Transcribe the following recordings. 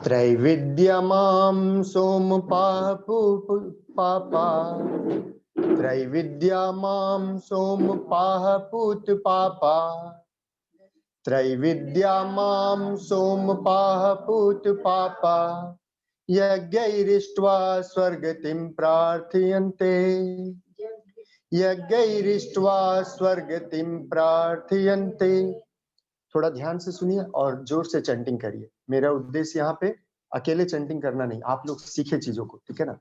त्रैविद्यमां सोमपाः पापा, त्रैविद्यमां सोमपाः पापा, त्रैविद्यमां सोमपाः पापा, यज्ञैरिष्ट्वा स्वर्गतिं प्रार्थयन्ते, यज्ञैरिष्ट्वा स्वर्गतिं प्रार्थयन्ते। थोड़ा ध्यान से सुनिए और जोर से चैंटिंग करिए। मेरा उद्देश्य यहाँ पे अकेले चैंटिंग करना नहीं, आप लोग सीखे चीजों को, ठीक है ना।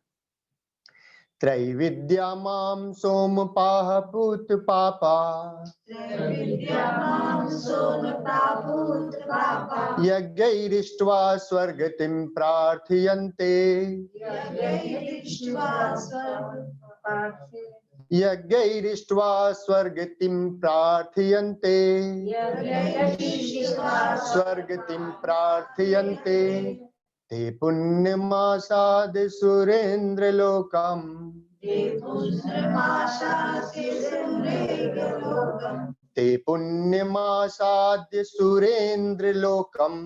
त्रैविद्यमां सोमपाः पापा, यज्ञैरिष्ट्वा स्वर्गतिं प्रार्थयन्ते, यज्ञैरिष्ट्वा स्वर्गतिं प्रार्थयन्ते, स्वर्गतिं प्रार्थयन्ते। ते पुण्यमासाद सुरेन्द्रलोकम्, ते पुण्यमासाद्य सुरेन्द्रलोकम्,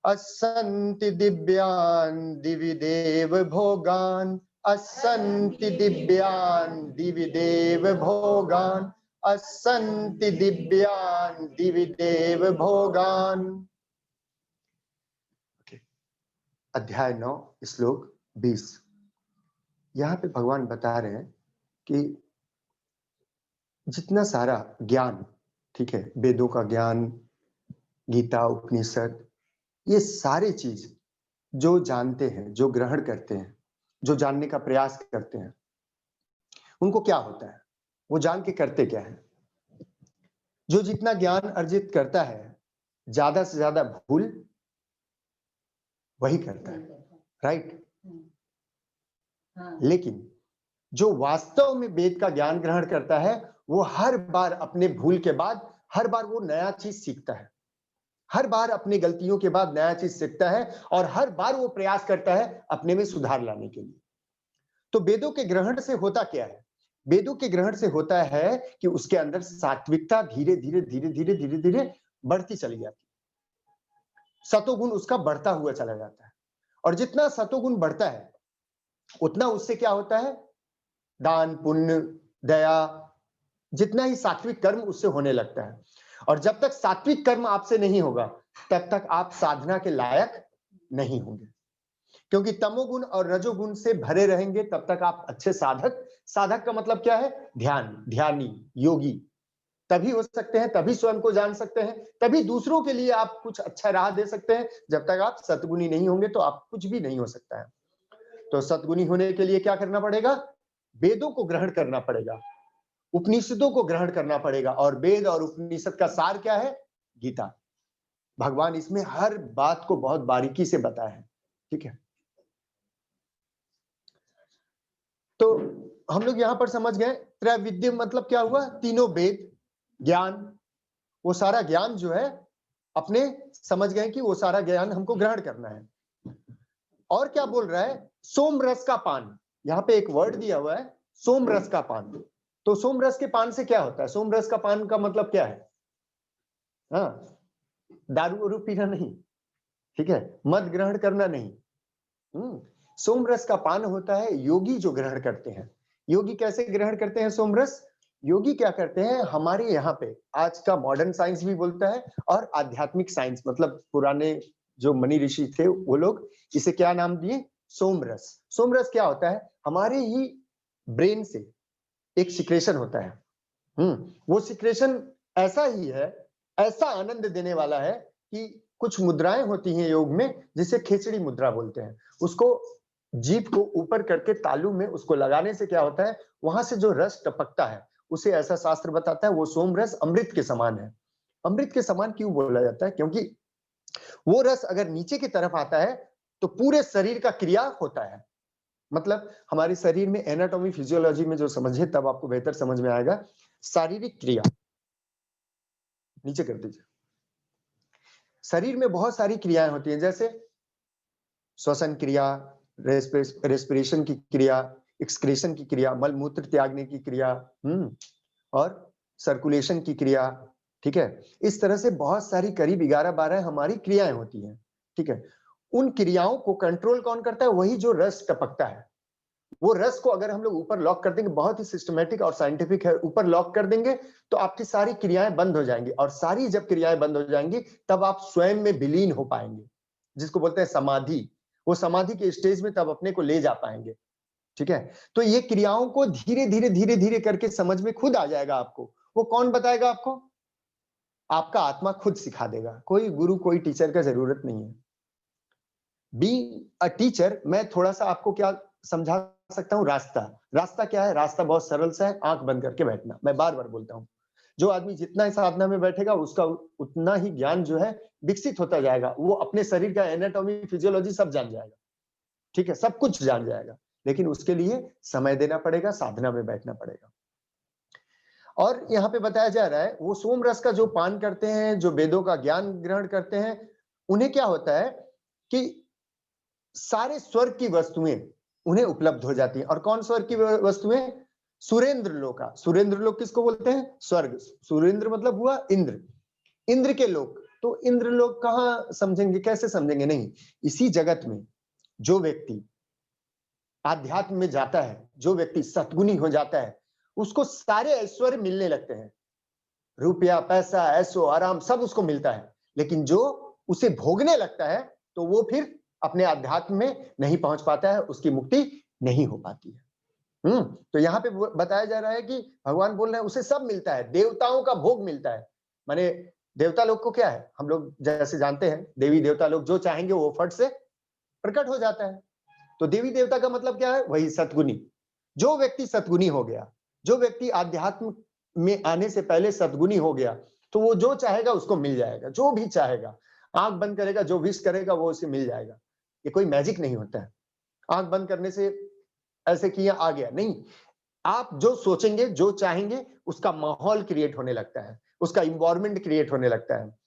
अस्सन्ति दिव्यान् दिवि देव भोगान्, अस्सन्ति दिव्यान् दिवि देव भोगान्, अस्सन्ति दिव्यान् दिवि देव भोगान्। अध्याय 9 श्लोक 20। यहाँ पे भगवान बता रहे हैं कि जितना सारा ज्ञान, ठीक है, वेदों का ज्ञान, गीता, उपनिषद, ये सारी चीज जो जानते हैं, जो ग्रहण करते हैं, जो जानने का प्रयास करते हैं, उनको क्या होता है, वो जान के करते क्या है। जो जितना ज्ञान अर्जित करता है, ज्यादा से ज्यादा भूल वही करता है, राइट। लेकिन जो वास्तव में वेद का ज्ञान ग्रहण करता है, वो हर बार अपने भूल के बाद हर बार वो नया चीज सीखता है, हर बार अपनी गलतियों के बाद नया चीज सीखता है और हर बार वो प्रयास करता है अपने में सुधार लाने के लिए। तो वेदों के ग्रहण से होता क्या है? वेदों के ग्रहण से होता है कि उसके अंदर सात्विकता धीरे धीरे धीरे धीरे धीरे धीरे बढ़ती चली जाती है, सतोगुण उसका बढ़ता हुआ चला जाता है। और जितना सतोगुण बढ़ता है उतना उससे क्या होता है, दान, पुण्य, दया, जितना ही सात्विक कर्म उससे होने लगता है। और जब तक सात्विक कर्म आपसे नहीं होगा तब तक आप साधना के लायक नहीं होंगे, क्योंकि तमोगुण और रजोगुण से भरे रहेंगे तब तक आप अच्छे साधक, साधक का मतलब क्या है, ध्यान, ध्यानी, योगी तभी हो सकते हैं, तभी स्वयं को जान सकते हैं, तभी दूसरों के लिए आप कुछ अच्छा राह दे सकते हैं। जब तक आप सतगुणी नहीं होंगे तो आप कुछ भी नहीं हो सकता है। तो सतगुणी होने के लिए क्या करना पड़ेगा, वेदों को ग्रहण करना पड़ेगा, उपनिषदों को ग्रहण करना पड़ेगा। और वेद और उपनिषद का सार क्या है, गीता। भगवान इसमें हर बात को बहुत बारीकी से बताया है, ठीक है। तो हम लोग यहां पर समझ गए त्रैविद्य मतलब क्या हुआ, तीनों वेद ज्ञान, वो सारा ज्ञान जो है अपने समझ गए कि वो सारा ज्ञान हमको ग्रहण करना है। और क्या बोल रहा है, सोम रस का पान, यहाँ पे एक वर्ड दिया हुआ है, सोम रस का पान। तो सोम रस के पान से क्या होता है, सोम रस का पान का मतलब क्या है, हाँ, दारू वारू पीना नहीं, ठीक है, मद ग्रहण करना नहीं। सोम रस का पान होता है योगी जो ग्रहण करते हैं। योगी कैसे ग्रहण करते हैं सोम रस, योगी क्या करते हैं, हमारे यहाँ पे आज का मॉडर्न साइंस भी बोलता है और आध्यात्मिक साइंस, मतलब पुराने जो मुनि ऋषि थे वो लोग इसे क्या नाम दिए, सोम रस। सोम रस क्या होता है, हमारे ही ब्रेन से एक सिक्रेशन होता है, वो सिक्रेशन ऐसा ही है, ऐसा आनंद देने वाला है कि कुछ मुद्राएं होती हैं योग में जिसे खिचड़ी मुद्रा बोलते हैं। उसको जीभ को ऊपर करके तालू में उसको लगाने से क्या होता है, वहां से जो रस टपकता है उसे ऐसा शास्त्र बताता है वो सोम रस अमृत के समान है। अमृत के समान क्यों बोला जाता है, क्योंकि वो रस अगर नीचे की तरफ आता है तो पूरे शरीर का क्रिया होता है। मतलब हमारे शरीर में एनाटॉमी फिजियोलॉजी में जो समझे तब आपको बेहतर समझ में आएगा। शारीरिक क्रिया नीचे कर दीजिए। शरीर में बहुत सारी क्रियाएं होती हैं, जैसे श्वसन क्रिया, रेस्पिरेशन की क्रिया, एक्सक्रीशन की क्रिया, मल मूत्र त्यागने की क्रिया, और सर्कुलेशन की क्रिया, ठीक है? इस तरह से बहुत सारी करीब 11-12 हमारी क्रियाएँ होती हैं, ठीक है? उन क्रियाओं को कंट्रोल कौन करता है? वही जो रस टपकता है। वो रस को अगर हम लोग ऊपर लॉक कर देंगे, बहुत ही सिस्टमैटिक और साइंटिफिक है, ऊपर लॉक कर देंगे, तो आपकी सारी क्रियाएँ बंद हो जाएँगी और सारी जब क्रियाएँ बंद हो जाएँगी, तब आप स्वयं में विलीन हो पाएँगे, जिसको बोलते हैं समाधि। वो समाधि के स्टेज में तब अपने को ले जा पाएँगे, ठीक है? तो ये क्रियाओं को धीरे-धीरे, धीरे-धीरे करके समझ में खुद आ जाएगा आपको। वो कौन बताएगा आपको? आपका आत्मा खुद सिखा देगा। कोई गुरु, कोई टीचर का ज़रूरत नहीं है। बीइंग अ टीचर, मैं थोड़ा-सा आपको क्या समझा सकता हूँ? रास्ता। रास्ता क्या है? रास्ता बहुत सरल सा है, आँख बंद करके बैठना। मैं बार-बार बोलता हूँ। जो आदमी जितना साधना में बैठेगा, उसका उतना ही ज्ञान जो है विकसित होता जाएगा। वो अपने शरीर का एनाटॉमी, फिजियोलॉजी सब जान जाएगा। ठीक है? सब कुछ जान जाएगा। लेकिन उसके लिए समय देना पड़ेगा, साधना में बैठना पड़ेगा। और यहाँ पे बताया जा रहा है, वो सोम रस का जो पान करते हैं, जो वेदों का ज्ञान ग्रहण करते हैं, उन्हें क्या होता है कि सारे स्वर्ग की वस्तुएं उन्हें उपलब्ध हो जाती हैं। और कौन स्वर्ग की वस्तुएं? सुरेंद्र लोका। सुरेंद्र लोक किसको बोलते हैं? स्वर्ग। सुरेंद्र मतलब हुआ इंद्र। इंद्र के लोक। तो इंद्र लोक कहाँ समझेंगे, कैसे समझेंगे? नहीं, इसी जगत में जो व्यक्ति आध्यात्म में जाता है, जो व्यक्ति सद्गुणी हो जाता है, उसको सारे ऐश्वर्य मिलने लगते हैं। रुपया, पैसा, ऐशो आराम सब उसको मिलता है। लेकिन जो उसे भोगने लगता है, तो वो फिर अपने अध्यात्म में नहीं पहुंच पाता है, उसकी मुक्ति नहीं हो पाती है। तो यहाँ पे बताया जा रहा है कि भगवान बोल रहे हैं उसे सब मिलता है, देवताओं का भोग मिलता है। माने देवता लोग को क्या है, हम लोग जैसे जानते हैं, देवी देवता लोग जो चाहेंगे वो फट से प्रकट हो जाता है। तो देवी देवता का मतलब क्या है? वही सद्गुणी। जो व्यक्ति सद्गुणी हो गया, जो व्यक्ति आध्यात्म में आने से पहले सद्गुणी हो गया, तो वो जो चाहेगा उसको मिल जाएगा, जो भी चाहेगा। आंख बंद करेगा, जो विश करेगा वो उसे मिल जाएगा। ये कोई मैजिक नहीं होता है। आंख बंद करने से ऐसे किया आ गया, नहीं। आप जो सोचेंगे, जो चाहेंगे, उसका माहौल क्रिएट होने लगता है, उसका एनवायरनमेंट क्रिएट होने लगता है।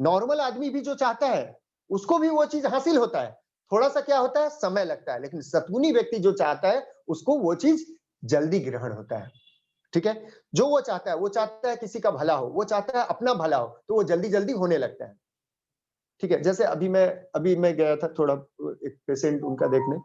नॉर्मल आदमी भी जो चाहता है, उसको भी वो चीज हासिल होता है। थोड़ा-सा क्या होता है, समय लगता है, लेकिन सद्गुणी व्यक्ति जो चाहता है, उसको वो चीज जल्दी ग्रहण होता है। ठीक है? जो वो चाहता है किसी का भला हो, वो चाहता है अपना भला हो, तो वो जल्दी-जल्दी होने लगता है। ठीक है? जैसे अभी मैं गया था थोड़ा एक पेशेंट उनका देखने।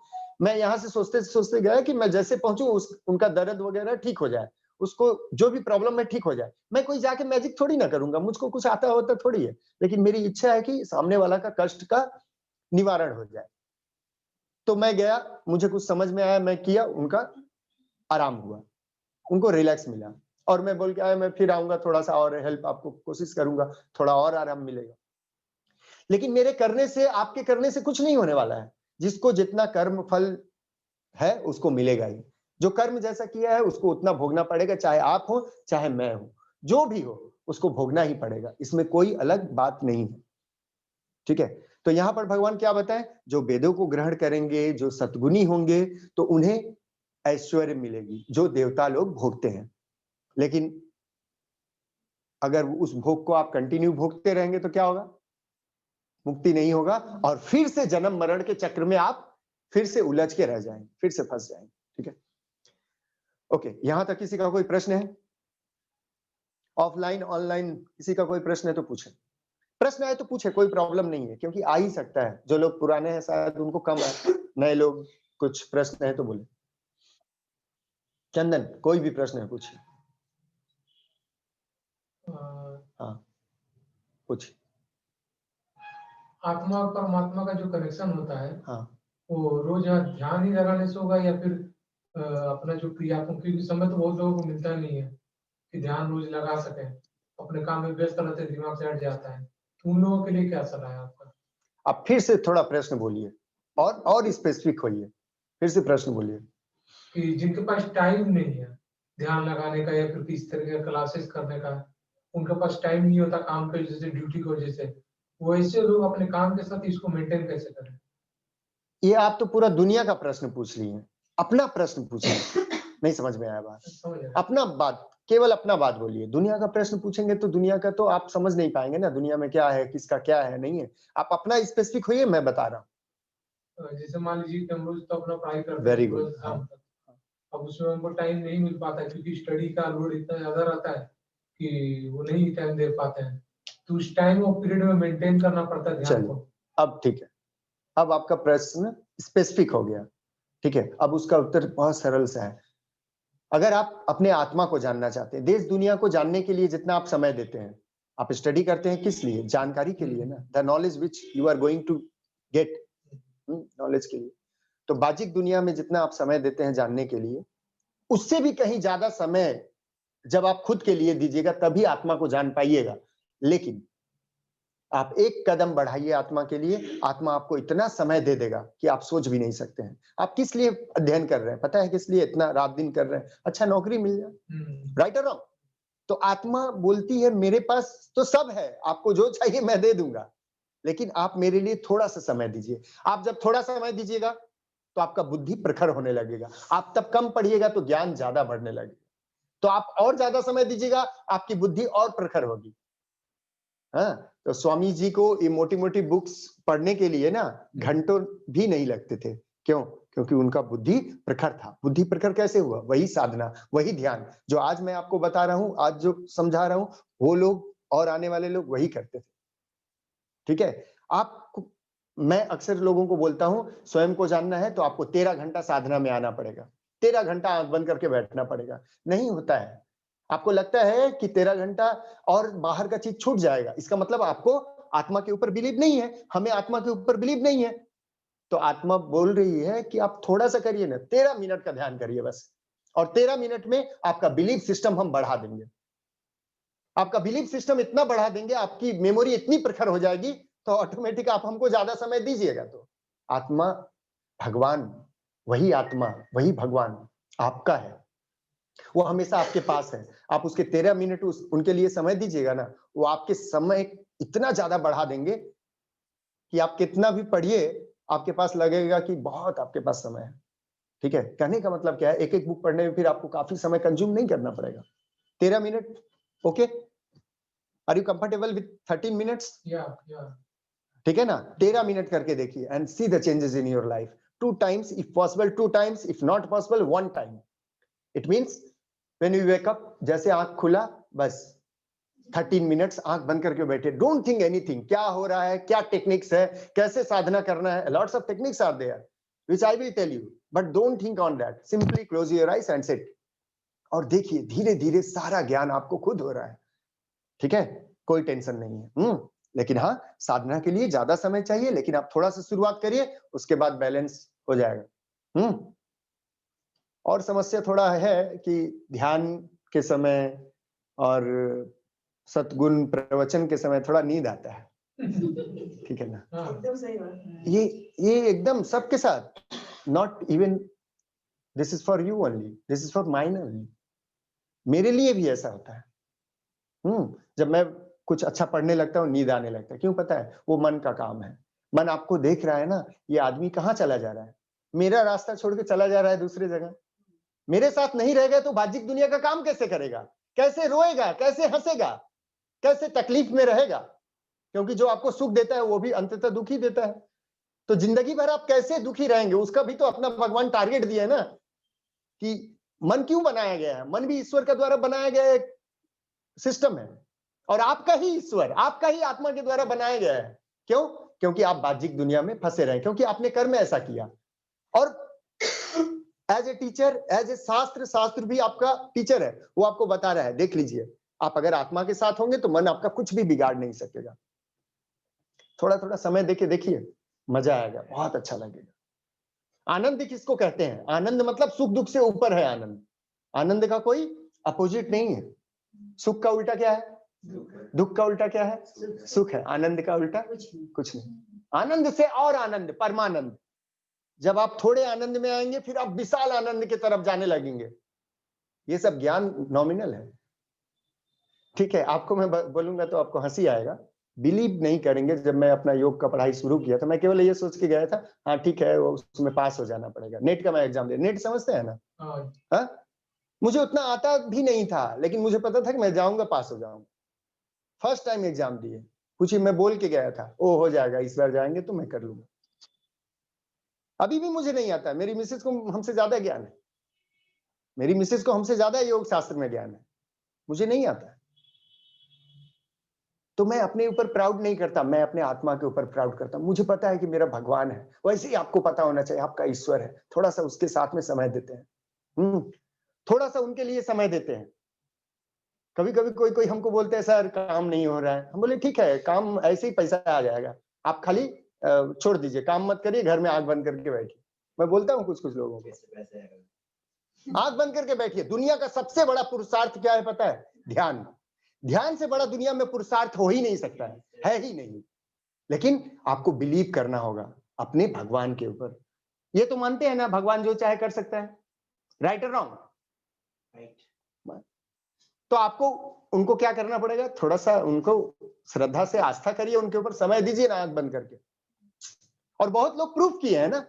मैं यहाँ से सोचते-सोचते गया कि मैं जैसे पहुँचूँ उस उनका दर्द वगैरह ठीक हो जाए। उसको जो भी प्रॉब्लम है ठीक हो जाए। मैं कोई जाके मैजिक थोड़ी ना करूँगा, मुझको कुछ आता होता थोड़ी है। लेकिन मेरी इच्छा है कि सामने वाला का कष्ट का निवारण हो जाए। तो मैं गया, मुझे कुछ समझ में आया, मैं किया, उनका आराम हुआ। उनको रिलैक्स मिला और मैं बोल के आया मैं फिर आऊँगा, थोड़ा-सा और हेल्प आपको कोशिश करूँगा, थोड़ा और आराम मिलेगा। लेकिन मेरे करने से, आपके करने से कुछ नहीं होने वाला है। जिसको जितना कर्म फल है, उसको मिलेगा ही। जो कर्म जैसा किया है, उसको उतना भोगना पड़ेगा, चाहे आप हो, चाहे मैं हूँ। जो भी हो, उसको भोगना ही पड़ेगा। इसमें कोई अलग बात नहीं है। ठीक है? तो यहाँ पर भगवान क्या बताएँ? जो वेदों को ग्रहण करेंगे, जो सद्गुणी होंगे, तो उन्हें ऐश्वर्य मिलेगी, जो देवता लोग भोगते हैं। लेकिन अगर उस भोग को आप कंटिन्यू भोगते रहेंगे तो क्या होगा? मुक्ति नहीं होगा और फिर से जन्म मरण के चक्र में आप फिर से उलझ के रह जाएंगे, फिर से फंस जाएंगे। ठीक है? ओके, यहां तक किसी का कोई प्रश्न है? ऑफलाइन ऑनलाइन किसी का कोई प्रश्न है तो पूछे। प्रश्न है तो पूछे, कोई प्रॉब्लम नहीं है, क्योंकि आ ही सकता है। जो लोग पुराने हैं शायद उनको कम है, नए लोग कुछ प्रश्न है तो बोले। चंदन, कोई भी प्रश्न है पूछिए। हाँ, पूछिए। आत्मा और परमात्मा का जो कनेक्शन होता है, हाँ, वो रोज ध्यान ही लगाने से होगा या फिर अपना जो क्रियात्मक, क्योंकि समय तो बहुत लोगों को मिलता नहीं है कि ध्यान रोज लगा सकें, अपने काम में व्यस्त रहते हैं, दिमाग से हट जाता है, तो उन लोगों के लिए क्या सलाह है आपका? अब फिर से थोड़ा प्रश्न बोलिए और स्पेसिफिक होइए। फिर से प्रश्न बोलिए। कि जिनके पास टाइम नहीं है ध्यान लगाने का या फिर किसी तरह का क्लासेस करने का, उनके पास टाइम नहीं होता काम की वजह से, ड्यूटी की वजह से, वो ऐसे लोग अपने काम के साथ इसको मेंटेन कैसे करें? ये आप तो पूरा दुनिया का प्रश्न पूछ रही हैं। अपना प्रश्न पूछिए। नहीं समझ में आया बात? समझ रहे हैं? अपना बात, केवल अपना बात बोलिए। दुनिया का प्रश्न पूछेंगे तो दुनिया का तो आप समझ नहीं पाएंगे ना, दुनिया में क्या है, किसका क्या है, नहीं है। आप अपना स्पेसिफिक होइए, मैं बता रहा हूँ। जैसे मान लीजिए कि हम रोज तो अपना पढ़ाई करते हैं वेरी सुबह गुड। से हाँ, शाम तक, अब उसमें हमको टाइम नहीं मिल पाता है क्योंकि स्टडी का लोड इतना ज्यादा रहता है कि वो नहीं टाइम दे पाते हैं, तो उस टाइम और पीरियड में मेंटेन करना पड़ता है ध्यान चलिए, को। अब ठीक है, अब आपका प्रश्न स्पेसिफिक हो गया, ठीक है। अब उसका उत्तर बहुत सरल सा है। अगर आप अपने आत्मा को जानना चाहते हैं, देश दुनिया को जानने के लिए जितना आप समय देते हैं, आप स्टडी करते हैं किस लिए? जानकारी के लिए ना, the knowledge which you are going to get, knowledge के लिए। तो बाहरी दुनिया में जितना आप समय देते हैं जानने के लिए, उससे भी कहीं ज्यादा समय जब आप खुद के लिए दीजिएगा तभी आत्मा को जान पाइएगा। लेकिन आप एक कदम बढ़ाइए आत्मा के लिए, आत्मा आपको इतना समय दे देगा कि आप सोच भी नहीं सकते हैं। आप किस लिए अध्ययन कर रहे हैं? पता है किस लिए इतना रात दिन कर रहे हैं? अच्छा नौकरी मिल जाए, राइट और रॉन्ग? तो आत्मा बोलती है मेरे पास तो सब है, आपको जो चाहिए मैं दे दूंगा, लेकिन आप मेरे लिए थोड़ा सा समय दीजिए। आप जब थोड़ा समय दीजिएगा तो आपका बुद्धि प्रखर होने लगेगा। आप तब कम पढ़िएगा तो ज्ञान ज्यादा बढ़ने लगेगा। तो आप और ज्यादा समय दीजिएगा, आपकी बुद्धि और प्रखर होगी। हाँ, तो स्वामी जी को ये मोटी-मोटी बुक्स पढ़ने के लिए ना घंटों भी नहीं लगते थे। क्यों? क्योंकि उनका बुद्धि प्रखर था। बुद्धि प्रखर कैसे हुआ? वही साधना, वही ध्यान जो आज मैं आपको बता रहा हूँ, आज जो समझा रहा हूँ, वो लोग और आने वाले लोग वही करते थे। ठीक है? आपको मैं अक्सर लोगों को बोलता हूँ, स्वयं को जानना है तो आपको 13 घंटा साधना में आना पड़ेगा। 13 घंटा आँख बंद करके बैठना पड़ेगा। नहीं होता है। आपको लगता है कि 13 घंटा और बाहर का चीज़ छूट जाएगा। इसका मतलब आपको आत्मा के ऊपर बिलीव नहीं है। हमें आत्मा के ऊपर बिलीव नहीं है। तो आत्मा बोल रही है कि आप थोड़ा-सा करिए ना, 13 मिनट का ध्यान करिए बस। और 13 मिनट में आपका बिलीफ सिस्टम हम बढ़ा देंगे। आपका बिलीफ सिस्टम इतना बढ़ा देंगे, आपकी मेमोरी इतनी प्रखर हो जाएगी, तो ऑटोमेटिक आप हमको ज्यादा समय दीजिएगा तो। आत्मा, भगवान, वही आत्मा, वही भगवान आपका है। वो हमेशा आपके पास है। आप उसके 13 मिनट उनके लिए समय दीजिएगा ना, वो आपके समय इतना ज्यादा बढ़ा देंगे कि आप कितना भी पढ़िए, आपके पास लगेगा कि बहुत आपके पास समय है। ठीक है? कहने का मतलब क्या है? एक-एक बुक पढ़ने में फिर आपको काफी समय कंज्यूम नहीं करना पड़ेगा। 13 minute, okay? Are you comfortable with 13 minutes? या ठीक है ना? 13 मिनट करके देखिए and see the changes in your life. 2 times if possible, 2 times if not possible 1 time. It means when you wake up, जैसे आंख खुला बस 13 मिनट्स आंख बंद करके बैठे। डोंट थिंक एनीथिंग, क्या हो रहा है, क्या टेक्निक्स है, कैसे साधना करना है। Lots of techniques are there which I will tell you, but don't think on that. Simply close your eyes and sit. और देखिए धीरे-धीरे सारा ज्ञान आपको खुद हो रहा है। ठीक है? कोई टेंशन नहीं है। लेकिन हाँ, साधना के लिए ज्यादा समय चाहिए, लेकिन आप थोड़ा सा शुरुआत करिए, उसके बाद बैलेंस हो जाएगा। और समस्या थोड़ा है कि ध्यान के समय और सतगुण प्रवचन के समय थोड़ा नींद आता है। ठीक है ना? एकदम सही बात है। ये एकदम सबके साथ, not even this is for you only, this is for mine only. मेरे लिए भी ऐसा होता है। जब मैं कुछ अच्छा पढ़ने लगता हूँ, नींद आने लगता है। क्यों पता है? वो मन का काम है। मन आपको देख रहा है ना, ये आदमी कहाँ चला जा रहा है? मेरा रास्ता छोड़ के चला जा रहा है दूसरी जगह। मेरे साथ नहीं रहेगा तो बाहरी दुनिया का काम कैसे करेगा? कैसे रोएगा? कैसे हंसेगा? कैसे तकलीफ में रहेगा? क्योंकि जो आपको सुख देता है वो भी अंततः दुख ही देता है। तो जिंदगी भर आप कैसे दुखी रहेंगे? उसका भी तो अपना भगवान टारगेट दिया है ना, कि मन क्यों बनाया गया है? मन भी ईश्वर के द्वारा बनाया गया एक सिस्टम है, और आपका ही ईश्वर, आपका ही आत्मा के द्वारा बनाया गया है। क्यों? क्योंकि आप बाहरिक दुनिया में फंसे रहे, क्योंकि आपने कर्म ऐसा किया। और as a teacher, as a शास्त्र भी आपका टीचर है। वो आपको बता रहा है, देख लीजिए, आप अगर आत्मा के साथ होंगे तो मन आपका कुछ भी बिगाड़ नहीं सकेगा। थोड़ा-थोड़ा समय देके देखिए, मजा आएगा, बहुत अच्छा लगेगा। आनंद किसको कहते हैं? आनंद मतलब सुख दुख से ऊपर है आनंद। आनंद का कोई अपोजिट नहीं है। सुख का उल्टा क्या है? दुख का उल्टा क्या है? सुख है। आनंद का उल्टा कुछ नहीं। आनंद से और आनंद, परमानंद। जब आप थोड़े आनंद में आएंगे, फिर आप विशाल आनंद की तरफ जाने लगेंगे। ये सब ज्ञान नॉमिनल है। ठीक है? आपको मैं बोलूंगा तो आपको हंसी आएगा, बिलीव नहीं करेंगे। जब मैं अपना योग का पढ़ाई शुरू किया तो मैं केवल ये सोच के गया था, हाँ ठीक है, वो उसमें पास हो जाना पड़ेगा। नेट का मैं एग्जाम दे, नेट समझते हैं ना? हाँ, मुझे उतना आता भी नहीं था, लेकिन मुझे पता था कि मैं जाऊंगा, पास हो जाऊंगा। फर्स्ट टाइम एग्जाम दिए, पूछिए, मैं बोल के गया था, ओ हो जाएगा, इस बार जाएंगे तो मैं कर लूंगा। अभी भी मुझे नहीं आता। मेरी मिसेज को हमसे ज्यादा ज्ञान है, मेरी मिसेज को हमसे ज्यादा योग शास्त्र में ज्ञान है, मुझे नहीं आता। तो मैं अपने ऊपर प्राउड नहीं करता, मैं अपने आत्मा के ऊपर प्राउड करता हूं। मुझे पता है कि मेरा भगवान है, वैसे ही आपको पता होना चाहिए आपका ईश्वर है। थोड़ा सा उसके साथ में समय देते हैं, थोड़ा सा उनके लिए समय देते हैं। कभी कभी कोई कोई हमको बोलते हैं सर काम नहीं हो रहा है, हम बोले ठीक है, काम ऐसे ही पैसा आ जाएगा, आप खाली छोड़ दीजिए, काम मत करिए, घर में आंख बंद करके बैठिए। मैं बोलता हूँ कुछ कुछ लोगों को, आंख बंद करके बैठिए। दुनिया का सबसे बड़ा पुरुषार्थ क्या है पता है? ध्यान। ध्यान से बड़ा दुनिया में पुरुषार्थ हो ही नहीं सकता है ही नहीं। लेकिन आपको बिलीव करना होगा अपने भगवान के ऊपर। ये तो मानते हैं ना भगवान जो चाहे कर सकता है, राइट और रॉन्ग? राइट। तो आपको उनको क्या करना पड़ेगा? थोड़ा सा उनको श्रद्धा से आस्था करिए, उनके ऊपर समय दीजिए ना आंख बंद करके। और बहुत लोग प्रूफ किए हैं ना,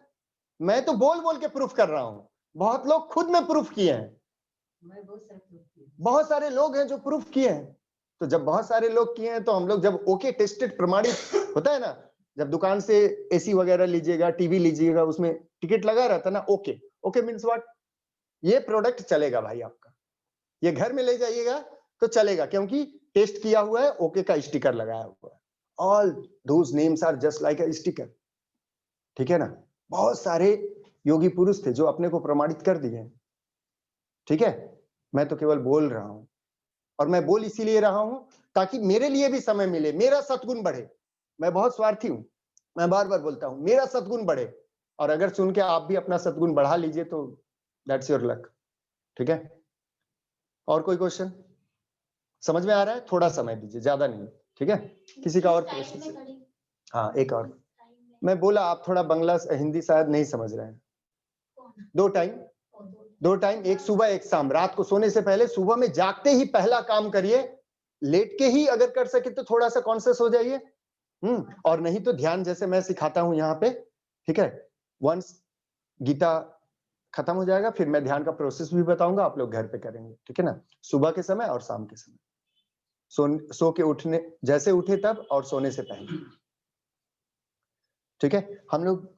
मैं तो बोल बोल के प्रूफ कर रहा हूं, बहुत लोग खुद में प्रूफ किए हैं। बहुत सारे लोग हैं जो प्रूफ किए हैं। तो जब बहुत सारे लोग किए हैं तो हम लोग जब ओके टेस्टेड प्रमाणित होता है ना, जब दुकान से एसी वगैरह लीजिएगा, टीवी लीजिएगा, उसमें टिकट लगा रहता ना, ओके। Okay means what? ये प्रोडक्ट चलेगा भाई आपका, ये घर में ले जाइएगा तो चलेगा, क्योंकि टेस्ट किया हुआ है, ओके का स्टिकर लगाया हुआ है। All those names are just like a sticker, ठीक है ना? बहुत सारे योगी पुरुष थे जो अपने को प्रमाणित कर दिए, ठीक है? मैं तो केवल बोल रहा हूं, और मैं बोल इसीलिए रहा हूं ताकि मेरे लिए भी समय मिले, मेरा सद्गुण बढ़े। मैं बहुत स्वार्थी हूं, मैं बार बार बोलता हूं मेरा सद्गुण बढ़े, और अगर सुन के आप भी अपना सद्गुण बढ़ा लीजिए तो दैट्स योर लक, ठीक है? और कोई क्वेश्चन समझ में आ रहा है? थोड़ा समय दीजिए, ज्यादा नहीं, ठीक है? किसी का और प्रश्न? हाँ, एक और। मैं बोला आप थोड़ा बांग्ला हिंदी शायद नहीं समझ रहे हैं। 2 टाइम, 2 टाइम, एक सुबह एक शाम। रात को सोने से पहले सुबह में जागते ही पहला काम करिए, लेट के ही अगर कर सके तो थोड़ा सा कॉन्शियस हो जाइए, और नहीं तो ध्यान जैसे मैं सिखाता हूं यहाँ पे, ठीक है? वंस गीता खत्म हो जाएगा फिर मैं ध्यान का प्रोसेस भी बताऊंगा, आप लोग घर पे करेंगे, ठीक है ना? सुबह के समय और शाम के समय, सो के उठने, जैसे उठे तब और सोने से पहले, ठीक है? हम लोग